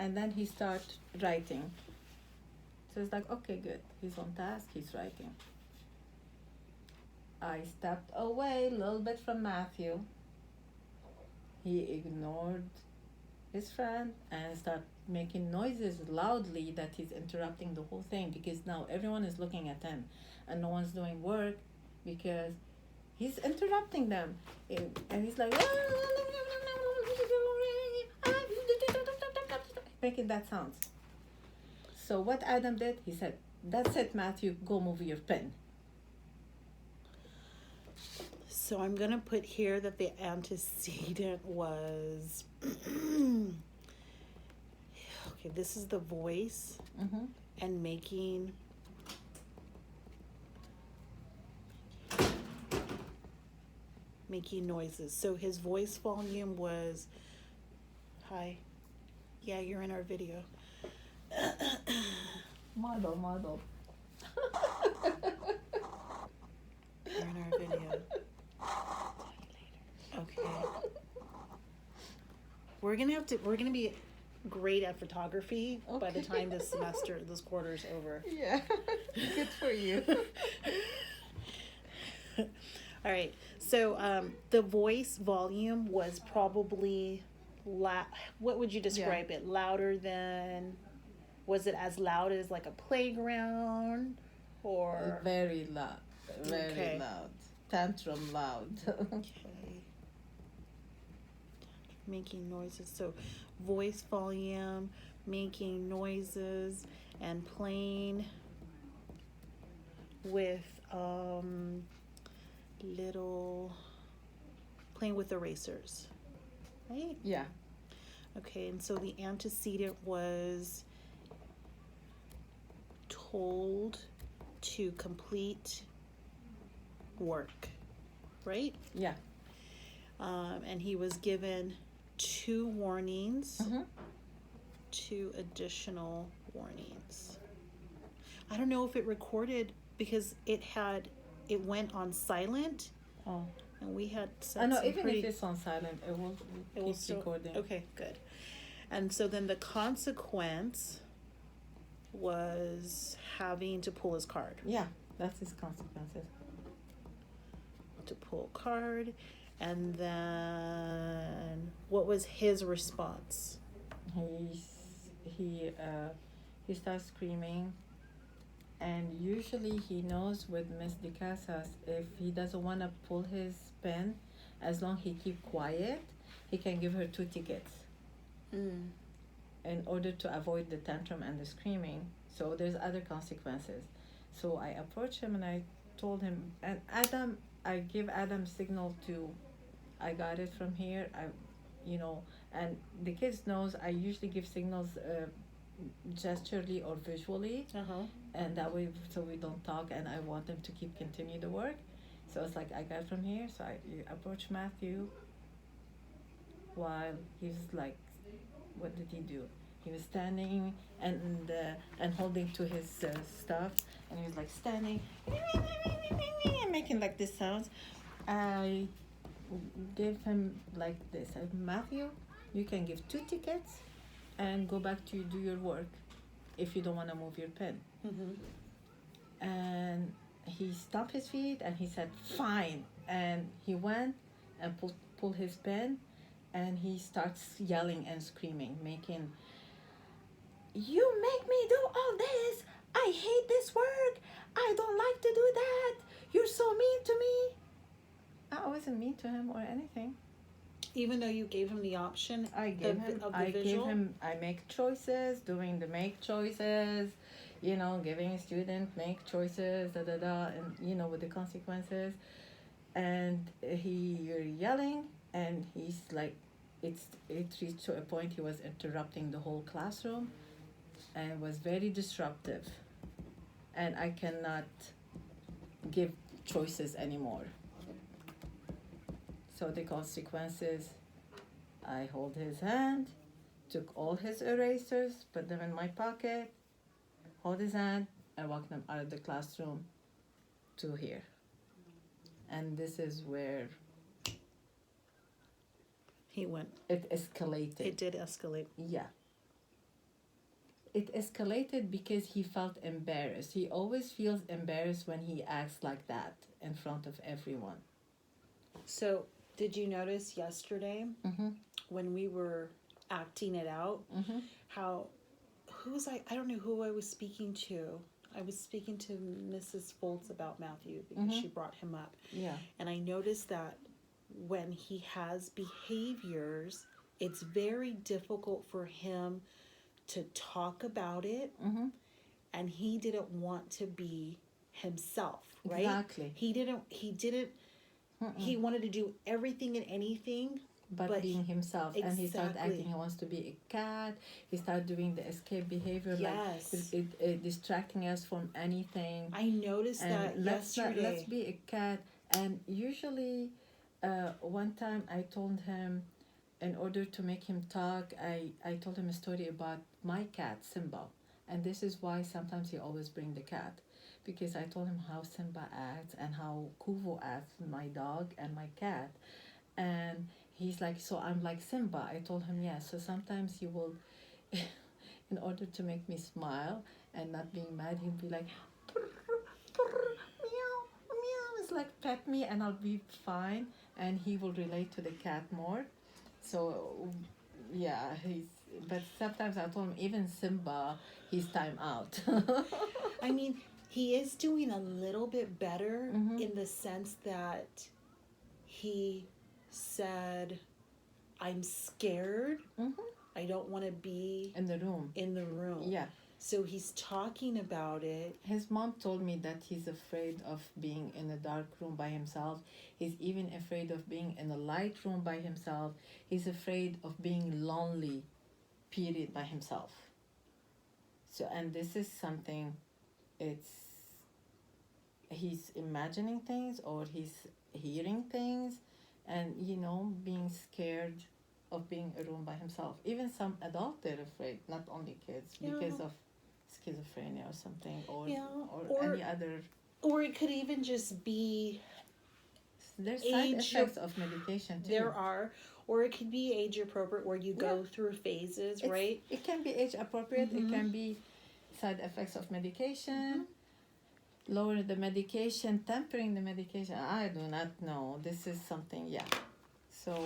and then he started writing. So it's like, okay, good. He's on task, he's writing. I stepped away a little bit from Matthew. He ignored his friend and started making noises loudly that he's interrupting the whole thing, because now everyone is looking at him and no one's doing work because he's interrupting them. And he's like, making that sounds. So what Adam did, he said, that's it, Matthew, go move your pen. So I'm going to put here that the antecedent was, okay, this is the voice and making noises. So his voice volume was, hi, yeah, you're in our video. Model. You're in our video. Okay. We're gonna be great at photography by the time this quarter's over. Yeah. Good for you. All right. So the voice volume was probably what would you describe it? Louder than? Was it as loud as like a playground, or very loud? Very loud. Tantrum loud. Okay. Making noises. So voice volume, making noises, and playing with playing with erasers. Right? Yeah. Okay, and so the antecedent was told to complete work, right? Yeah. And he was given 2 warnings, 2 additional warnings. I don't know if it recorded because it went on silent. Oh. And we had I know, even if it's on silent, it will keep still recording. Okay, good. And so then the consequence was having to pull his card. Yeah, that's his consequences. To pull a card. And then what was his response? He starts screaming, and usually he knows with Miss DeCasas, if he doesn't want to pull his pen, as long he keep quiet, he can give her 2 tickets. In order to avoid the tantrum and the screaming. So there's other consequences. So I approached him and I told him, and Adam, I give Adam signal to, I got it from here, and the kids knows I usually give signals gesturally or visually, and that way, so we don't talk, and I want them to continue the work. So it's like, I got it from here, so I approached Matthew while he's like, what did he do? He was standing and holding to his stuff, and he was like standing and making like this sounds. I gave him like this. I said, Matthew, you can give 2 tickets and go back to do your work if you don't want to move your pen. And he stopped his feet and he said, fine. And he went and pulled his pen, and he starts yelling and screaming, making, you make me do all this. I hate this work. I don't like to do that. You're so mean to me. I wasn't mean to him or anything. Even though you gave him the option, I gave him, I make choices, doing the make choices, giving a student make choices, and, with the consequences. And you're yelling, and he's like, it reached to a point he was interrupting the whole classroom and was very disruptive. And I cannot give choices anymore. So the consequences, I hold his hand, took all his erasers, put them in my pocket, hold his hand, and walked them out of the classroom to here. And this is where he went. It escalated. It did escalate. Yeah. it escalated because he felt embarrassed. He always feels embarrassed when he acts like that in front of everyone. So, did you notice yesterday when we were acting it out, how, who was I don't know who I was speaking to. I was speaking to Mrs. Foltz about Matthew because she brought him up. Yeah. And I noticed that when he has behaviors, it's very difficult for him to talk about it. And he didn't want to be himself, right? Exactly. He didn't, he wanted to do everything and anything but being himself. Exactly. And he started acting, he wants to be a cat. He started doing the escape behavior, yes. like it distracting us from anything. I noticed and that yesterday. Let's be a cat. And usually one time I told him, in order to make him talk, I told him a story about my cat Simba. And this is why sometimes he always bring the cat, because I told him how Simba acts and how Kuvo acts, my dog and my cat. And he's like, so I'm like Simba. I told him, yeah. So sometimes he will, in order to make me smile and not being mad, he'll be like, meow, meow. It's like pet me and I'll be fine. And he will relate to the cat more. So yeah, but sometimes I told him, even Simba, he's time out. I mean, he is doing a little bit better in the sense that he said, I'm scared. I don't want to be in the room. Yeah. So he's talking about it. His mom told me that he's afraid of being in a dark room by himself. He's even afraid of being in a light room by himself. He's afraid of being lonely, period, by himself. So, and this is something, he's imagining things or he's hearing things, and being scared of being a room by himself. Even some adults, they're afraid, not only kids, because of schizophrenia or something, or any other. Or it could even just be there's side effects of medication too. There are. Or it could be age appropriate, where you go through phases, right? It can be age appropriate. It can be side effects of medication. Lower the medication, tempering the medication. I do not know. This is something, So.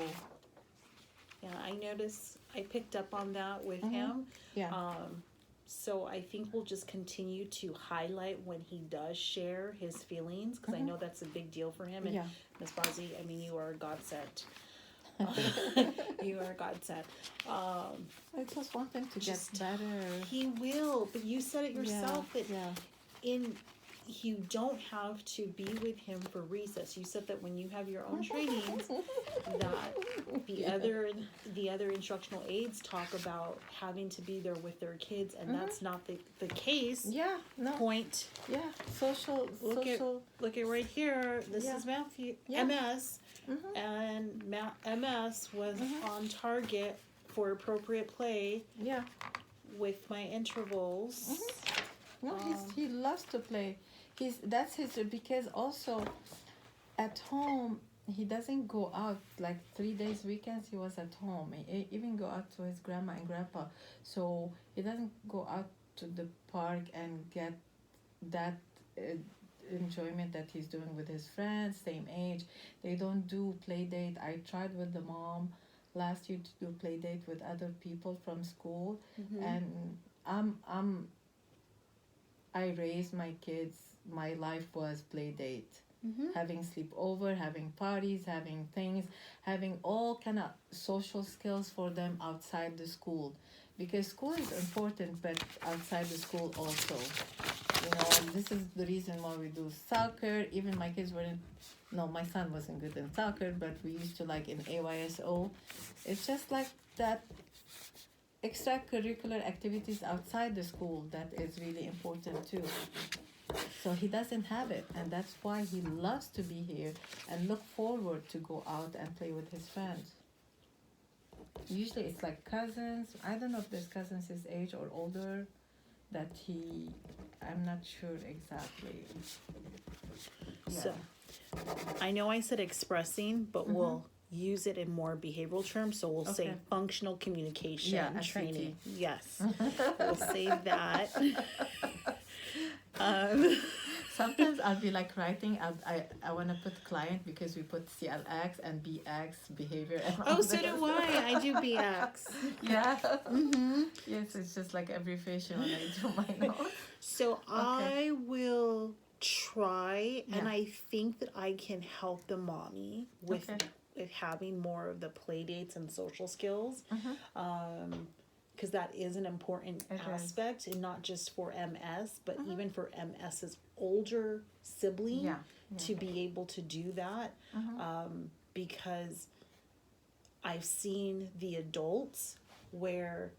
Yeah, I noticed, I picked up on that with him. Yeah. So I think we'll just continue to highlight when he does share his feelings, because I know that's a big deal for him. And Ms. Bazzi, I mean, you are a godsend. You are a godsend. I just want him to get better. He will, but you said it yourself that you don't have to be with him for recess. You said that when you have your own trainings, that the other instructional aides talk about having to be there with their kids, and that's not the case. Yeah, no. Point. Yeah, social. Look at right here. This is Matthew MS, and MS was on target for appropriate play. Yeah. With my intervals. No, he loves to play. Because also at home he doesn't go out, like 3 days weekends he was at home. He even go out to his grandma and grandpa, so he doesn't go out to the park and get that enjoyment that he's doing with his friends, same age. They don't do play date. I tried with the mom last year to do play date with other people from school, and I raised my kids. My life was play date, having sleepover, having parties, having things, having all kind of social skills for them outside the school, because school is important, but outside the school also. This is the reason why we do soccer. Even my kids my son wasn't good in soccer, but we used to like in AYSO. It's just like that extracurricular activities outside the school that is really important too. So he doesn't have it, and that's why he loves to be here and look forward to go out and play with his friends. Usually it's like cousins. I don't know if there's cousins his age or older that I'm not sure exactly. So I know I said expressing, but we'll use it in more behavioral terms. So we'll say Okay. functional communication Yeah, training. SCT. Yes. We'll save that. Um, Sometimes I'll be like writing. I want to put client because we put CLX and BX behavior. And all oh, so this. do I. I do BX. Yeah. Mm-hmm. Yes, it's just like abbreviation when I do my notes. So I will try, and Yeah. I think that I can help the mommy with Okay. with having more of the play dates and social skills. Mhm. Because that is an important It is. aspect, and not just for MS, but even for MS's older sibling Yeah. to be able to do that. Because I've seen the adults where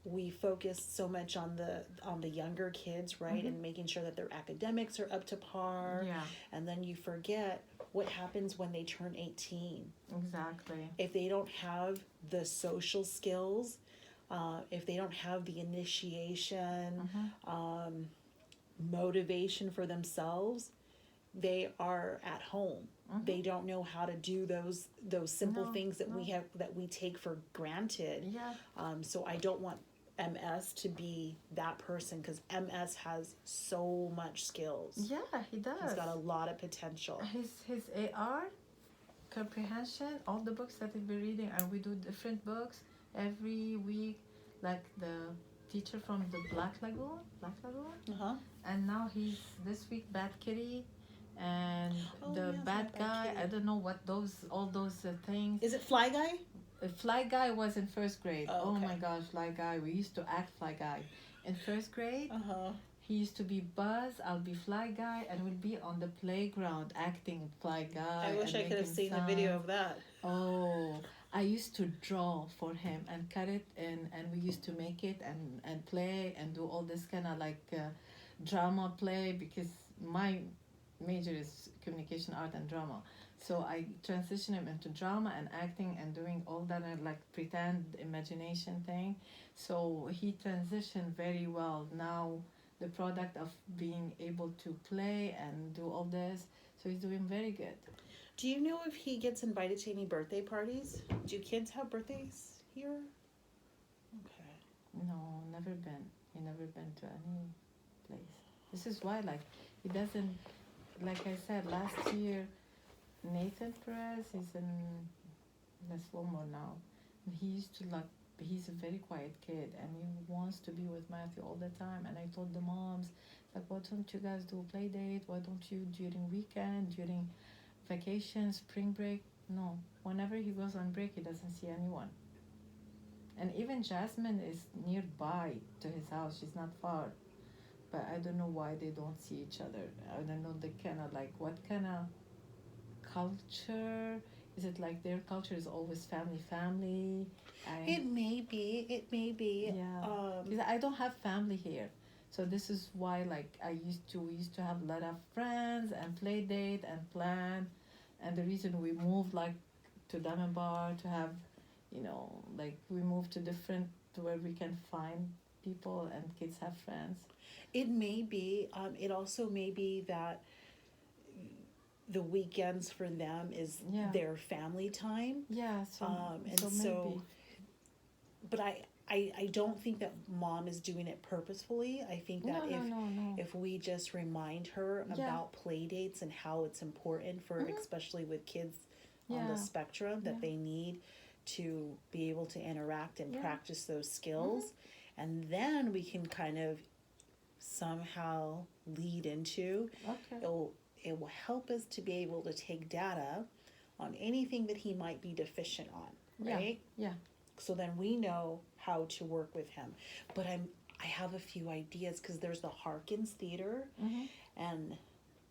we focus so much on the younger kids, right, and making sure that their academics are up to par, Yeah. and then you forget what happens when they turn 18. Exactly. If they don't have the social skills, if they don't have the initiation, motivation for themselves, they are at home. They don't know how to do those simple things that we take for granted. Yeah. So I don't want MS to be that person, because MS has so much skills. Yeah, he does. He's got a lot of potential. His AR comprehension, all the books that he'll be reading, and we do different books every week, like the teacher from the Black Lagoon, and now he's this week Bad Kitty, and the bad guy. I don't know what all those things. Is it Fly Guy? Fly Guy was in first grade. Oh, okay. My gosh, Fly Guy. We used to act Fly Guy. In first grade, Uh-huh. he used to be Buzz, I'll be Fly Guy, and we'll be on the playground acting Fly Guy. I wish and I could have making seen the sounds. video of that. Oh, I used to draw for him and cut it, and we used to make it and play and do all this kind of like drama play, because my major is communication art and drama. So I transition him into drama and acting and doing all that like pretend imagination thing. So he transitioned very well. Now the product of being able to play and do all this. So he's doing very good. Do you know if he gets invited to any birthday parties? Do kids have birthdays here? Okay. No, never been. He never been to any place. This is why, like, he doesn't, like I said, last year, Nathan Perez, he's in Slow-mo now. And he used to, like, he's a very quiet kid, and he wants to be with Matthew all the time. And I told the moms, like, why don't you guys do a play date? Why don't you during weekend, during vacation, spring break? No. Whenever he goes on break, he doesn't see anyone. And even Jasmine is nearby to his house. She's not far. But I don't know why they don't see each other. I don't know the kind of like, what kind of culture? Is it like their culture is always family? It may be. Yeah. Because I don't have family here. So this is why, like, we used to have a lot of friends and play date and plan. And the reason we moved, like, to Davenport to have, like, we moved to where we can find people and kids have friends. It may be. It also may be that the weekends for them is their family time. Yeah. So maybe. But I don't think that mom is doing it purposefully. I think that if we just remind her about play dates and how it's important for, especially with kids on the spectrum, that they need to be able to interact and practice those skills. And then we can kind of somehow lead into, it will help us to be able to take data on anything that he might be deficient on, right? Yeah. So then we know how to work with him. But I have a few ideas, because there's the Harkins Theater, and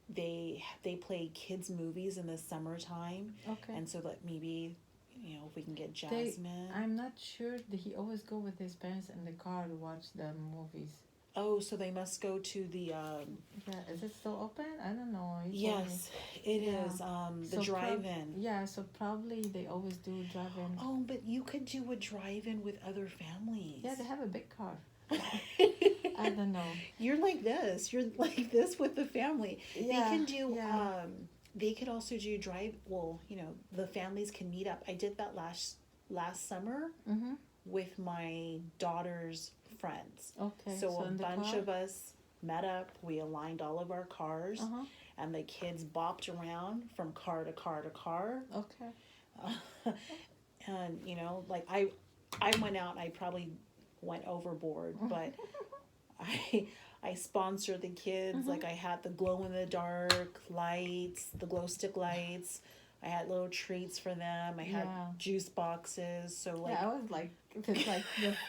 they play kids movies in the summertime. Okay. And so that maybe, if we can get Jasmine. I'm not sure that he always go with his parents in the car to watch the movies. Oh, so they must go to the yeah, is it still open? I don't know. Yes, it is. The drive-in. So probably they always do drive-in. Oh, but you could do a drive-in with other families. Yeah, they have a big car. I don't know. You're like this with the family. Yeah, They can do They could also do drive. Well, the families can meet up. I did that last summer Mm-hmm. with my daughter's friends. Okay. So a in the bunch car? of us met up. We aligned all of our cars, Uh-huh. and the kids bopped around from car to car to car. Okay. And like I went out. I probably went overboard, but I sponsored the kids. Mm-hmm. Like I had the glow in the dark lights, the glow stick lights. I had little treats for them. I had Yeah. juice boxes. So like Yeah, I was like, just like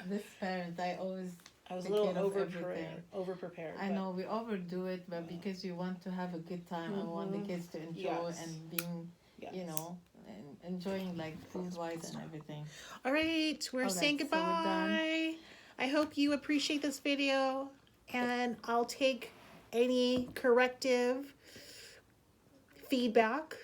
this parent, I always I was a take little care of over everything. prepared. I know we overdo it, but because we want to have a good time and want the kids to enjoy Yes. and being, Yes. and enjoying like food wise and everything. All right, we're Okay, saying so we're done. goodbye. I hope you appreciate this video, and I'll take any corrective feedback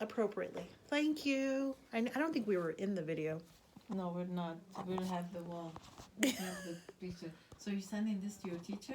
appropriately. Thank you. I don't think we were in the video. No, we're not. We'll have the wall. We'll have the picture. So you're sending this to your teacher?